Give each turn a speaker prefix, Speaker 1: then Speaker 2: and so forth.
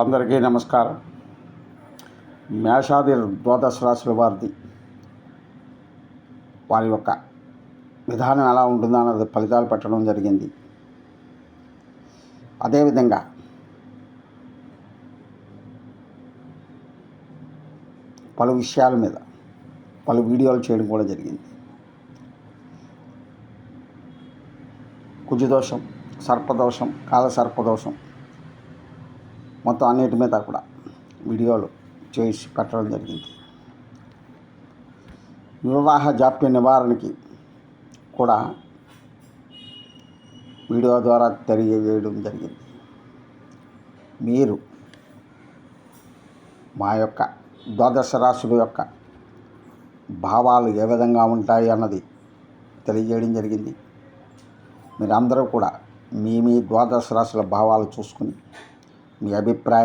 Speaker 1: అందరికీ నమస్కారం. మేషాది ద్వాదశ రాశుల వారి యొక్క విధానం ఎలా ఉంటుందో అన్నది ఫలితాలు పెట్టడం జరిగింది. అదేవిధంగా పలు విషయాల మీద పలు వీడియోలు చేయడం కూడా జరిగింది. కుజదోషం, సర్పదోషం, కాలసర్పదోషం మొత్తం అన్నిటి మీద కూడా వీడియోలు చేసి పెట్టడం జరిగింది. వివాహ జాప్య నివారణకి కూడా వీడియో ద్వారా తెలియజేయడం జరిగింది. మీరు మా యొక్క ద్వాదశ రాశుల యొక్క భావాలు ఏ విధంగా ఉంటాయి అన్నది తెలియజేయడం జరిగింది. మీరందరూ కూడా మీ ద్వాదశ రాశుల భావాలు చూసుకుని మీ అభిప్రాయం